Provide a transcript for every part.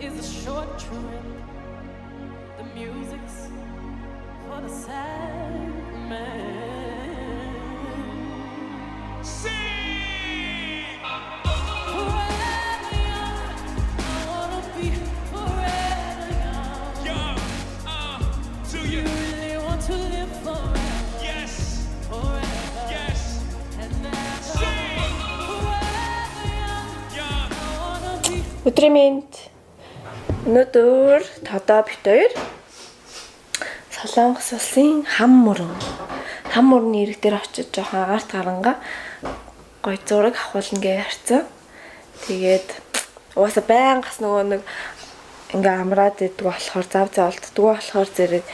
is a short trip. The music's for the sad man. Sing! Forever young, I wanna be forever young. Young, do you? You really want to live forever, Yes, forever yes. and ever. Sing! Forever young, Young. I wanna be. Өдрийн мэнд өнөөдөр тодоо бит хоёр Солонгос улсын хам мөрний ирэг дээр очиж жоохон агаарт гаранга гой зураг авахулна гэж ярьсан. Тэгээд угаасаа байнгас нөгөө нэг ингээ амраад иддэг болохоор зав олддог болохоор зэрэг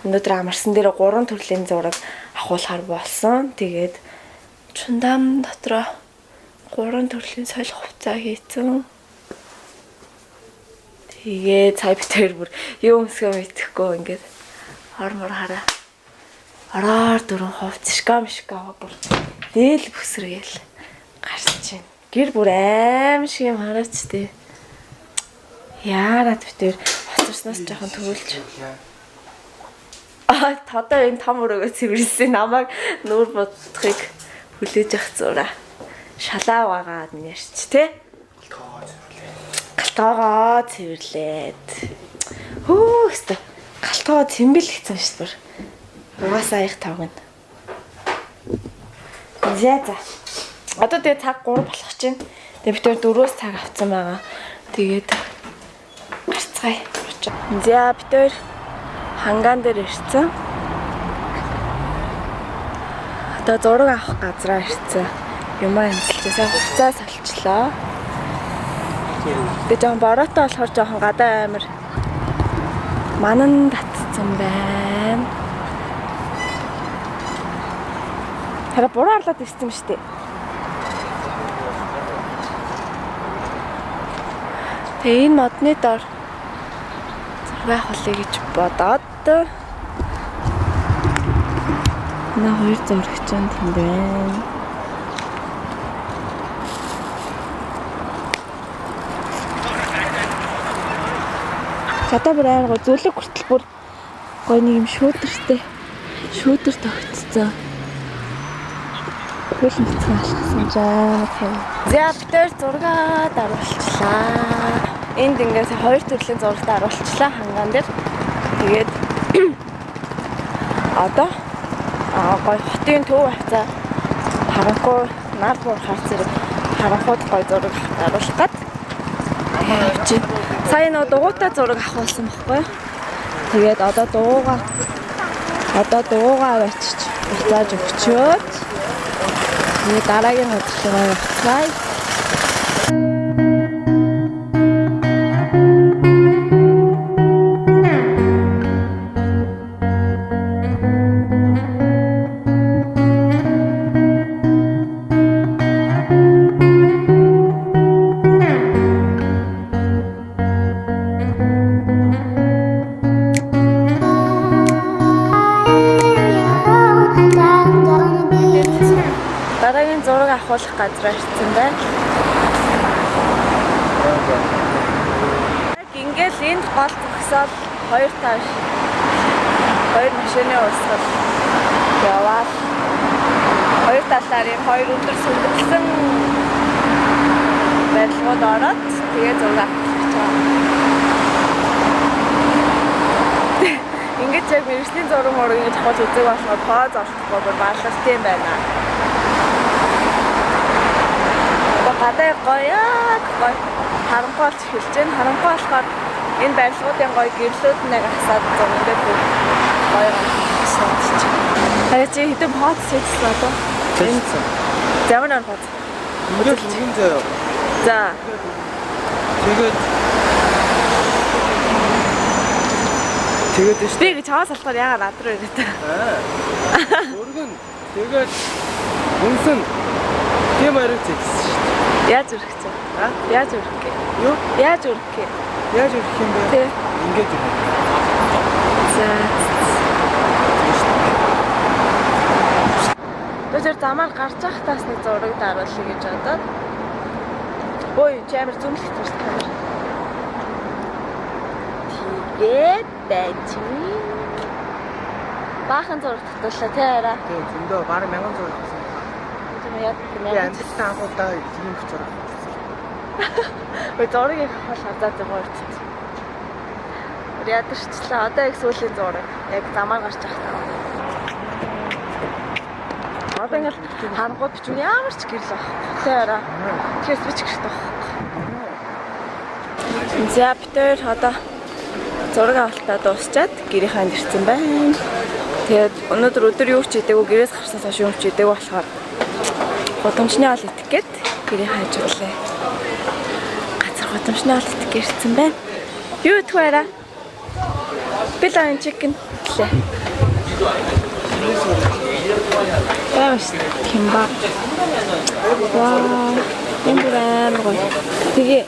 өнөөдөр амарсан дээр 3 төрлийн зураг авахулахар болсон. Тэгээд чундам дотроо 3 төрлийн соёл хувцас хийцэн. Тэгээ цай битэр бүр юу өмсгөө мэдэхгүй ингээд хормор хараа. Ороор дөрөн хувц шкамшка бүр дээл бүсрэгээл гарч чинь. Гэр бүр аим шиг юм хараач тээ. Яарад битэр хоцорсноос жоохон төвлж. Тодоо энэ том өрөөгөө цэвэрлсэн намайг нүүр бодохыг хүлээж авах зураа. Шалаа вагаад нэрч тээ. Галтгоогоо цэвэрлээд. Хөөстө галтгоо цэмбэл гэсэн шүү дээ. Угаасаа их тавгна. За. Одоо тэгээ цаг 3 болох чинь. Тэгээ бид 4-өөс цаг авсан байгаа. Тэгээд гарцгаая. За бид хангаан дээр ирсэн. Одоо зураг авах газраа ирсэн. Юмаа хэмсэлчээсээ хуцаа салчлаа. Тэгээ жоохон бороотой болохоор жоохон гадаа амир манан татсан байна. Хараа буруу орлоод ирсэн юм шүү дээ. Тэгээ энэ модны дор зураг авахлаа гэж бодоод на 2 зурагч нь тэнд байна. Гадаа бүр аяар гоо зүлэг хүртэл бүр гой нэг юм шүүдэртэй. Шүүдэр тогтцсон. Хөл мэдсэн алхсан жаа. За битэр зураг даруулчлаа. Энд ингээд 2 төрлийн зурагт аруулчлаа хангаан дээр. Тэгээд одоо гой хотын төв хавцаа харанхуй нар бүр хар зэрэг харанхуйд гой зураг аруулах гээд явчих. Сайн нөө дугуйтай зураг авахулсан байхгүй. Тэгээд одоо дуугаа авчиж буцааж өгчөөд මේ дараагийн хөдөлгөөний явцгаая. Дараагийн зураг авахулах газраа ирсэн байна. Ингээл энд гол зогсоод 2 тааш 2 машины урсгал яваад 2 талаар юм 2 өдөр сүндэглэсэн барилгууд ороод тэгээ зураг авах гэж байгаа. Ингээд яг мэргэжлийн зураг мөрөг ингэж хол үзэг болохоор поз олохгүй бүр баалгалтай юм байна. Гадаа гоё харанхуй болж эхэлж байна. Харанхуй болохоор энэ барилгуудын гоё гэрлүүд нэг хасаад зургуудад бүр гоё санагдаж байна. Харин чи хэдэн поз хийсэн одоо? Хийсэн. Ямар нэг поз? Мөрөд нэгэн заяа. За. Тэгээд шүү. Би гэж хаас болохоор яагаад над руу ирээд та. Өргөн тэгээд үнсэн тийм хэрэг зэгсэн шүү дээ. Яаж өрөх вэ? Яаж өрөх гээ? Юу? Яаж өрөх гээ? Яаж өрөх юм бэ? Тэг. Ингээд өрөх. За. Тэр замаар гарч явах тас нэг зураг даруулъя гэж бодоод. Ой, чамэр зүмлэх төрс камер. Тэгээд байж. Баахан зураг татуулаа тий арай. Тийм зөндөө бараг 1000 зураг авсан. Тийм яа Би тийм. амжилттай анхудаа тийм их зураг авсан. Ой зургийг их бол хазаад байгаа үрчээ. Ядарчлаа. Одоо их сүүлийн зураг. Яг замаар гарч байгаа таа. Одоо ингээд хангууд бичвэн ямар ч гэрэл баг. Тэ арай. Тэгэхээр бич гэрэл баг. За битэр одоо зураг авалтаа дуусчаад гэрийнхаа ирсэн байна. Тэгээд өнөөдөр өдөр юу ч хийдэггүй гэрээс гарснаас хойш юу ч хийдэггүй болохоор гудамжны ол идэх гээд гэрийнхаа хажуулаа. Газар гудамжны ол идэх гэрсэн байна. Юу идэх вэ? Пилайн чикен лээ. Яаш кимбап. Вау. Эндуран гоё. Тэгээ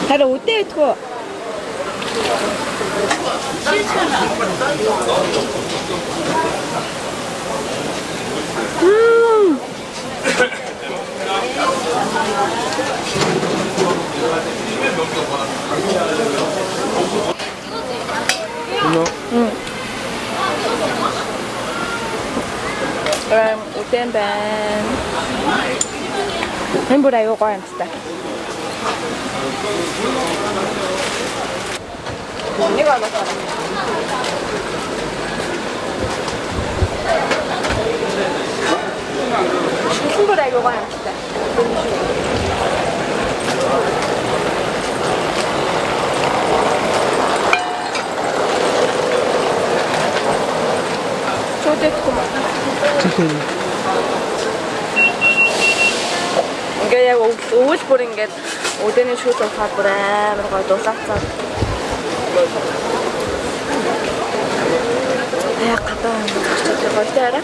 хараа үдээ идэх. Үдэн байна. Энэ бүр аюу гоё юм тест. Нэг оноо. Шилэн бүр аюу гоё юм тест. Чихэн. Ингээ яг өвөл бүр ингээд өдөөний шүүс ухаад бүр амар гоё дулаацаад. Яг гадаа очиж гоё таараа.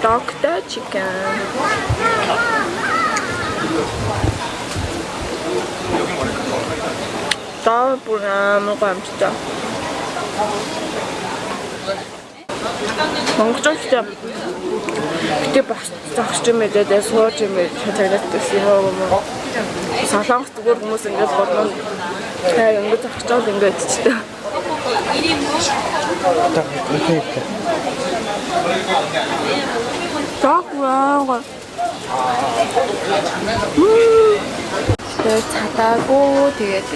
Doctor chicken. Таа бүр амар гоё юм чаа. Монголчууд гэдэг бас загч юм ээ сууж юм ээ цагаатсан юм уу. Солонгос зүгээр хүмүүс ингээд бодно. Ингээд загчвал ингээд ч тийм. Тагваа. Тэр цатаагүй тэгээд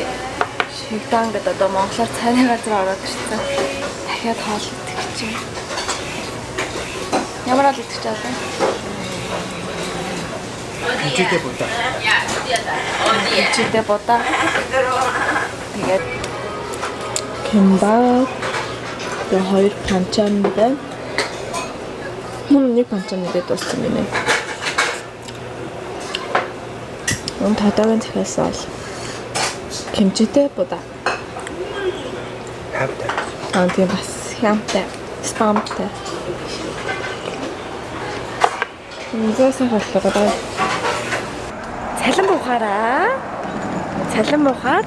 шигдаан гэдэг одоо монголоор цайны газар ороод ирсэн. Дахиад хоол идэх гэж юм. Ямар л идэх чад вэ? Ичидэ бодаа. Ичидэ бодаа. Тэгээд кимбап. Тэр хоёр панчан байна. Нэг панчан нэгэд дууссан гинэ. Тадагийн захиас бол кимчитэй бодаа. Хавтаа. Тийм бас хямтай, спамтай. Зөөсөн боллоо. Цалин буухаараа. Цалин буухаар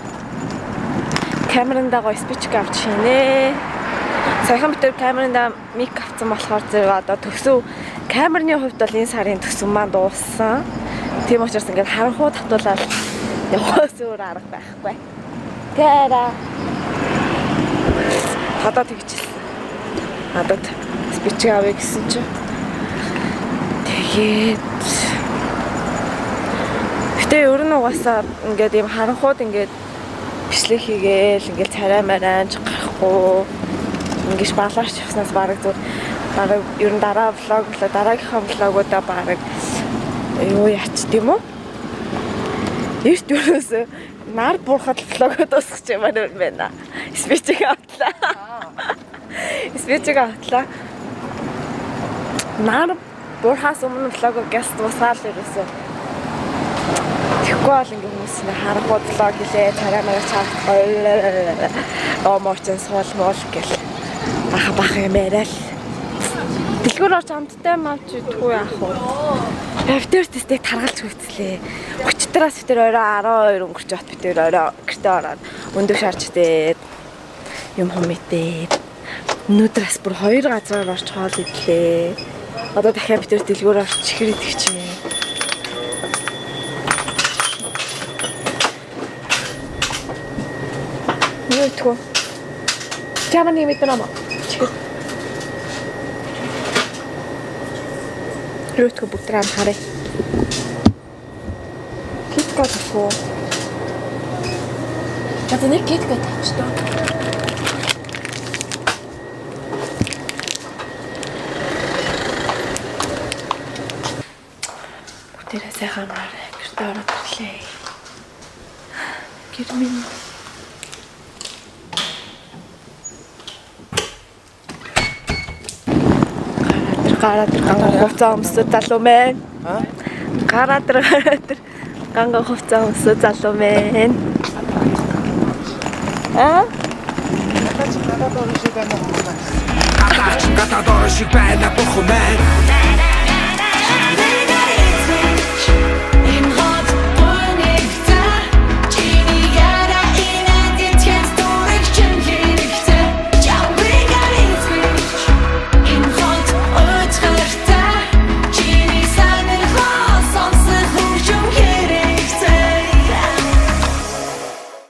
камеранда гоё спичк авч шинэ. Саяхан бид камеранда мик авсан болохоор зэрэг одоо төсөв камерны хувьд бол энэ сарын төсөв маань дууссан. Тийм учраас ингээд харанхуу татуулаад явахаас өөр арга байхгүй. Тэра. Хадаа тэгчихсэн. Хадаад спичк авъя гэсэн чинь. Тэгээд гэтэ ер нь угаасаа ингээд юм харанхууд ингээд бичлэг хийгээл ингээд царай мараач гарахгүй ингээд балаарч явснаас бараг зүгээр ер нь дараа влог дараагийнхаа влогуудаа бараг юу яач тийм үү? Эрт юусоо нар буурхад влогод дуусгах юм байна. Спичиг автлаа. Спичиг автлаа. Нар буурхаас өмнө влог гяст дуусгаал ерөөсөө. Тэгэхгүй Тэгэхгүй бол ингээ хүмүүс нэ харахгүй влог гэлээ царай мараа чаад моочин суул муул гэл бах юм яриа л. Дэлгүүр орч амттай мав чи тгүй яах вэ? Битэр тестийг таргалж хөвцлээ. 30-аас битэр орой 12 өнгөрч бат битэр орой гэртээ ороод өндөг шарч дээд юм хумитээ. Өнөөдрөөс бүр 2 газраар орч хоол идлээ. Одоо дахиад битэр дэлгүүр орч чихэр идэх чинь. Юу Чаманы мэднэ маа. Чихэр. Рүтко бүгдраа харъя. Киткат гоо. Чадна киткат тавчтаа. Бүгдээрээ сайхан харъя. Гэртээ ороод ирлээ. Гэрмэн гараад хувцас өмсөд залуу мэн. Гараад ганга хувцас өмсөд залуу мэн. Гадаад орон шиг байна бүх юм.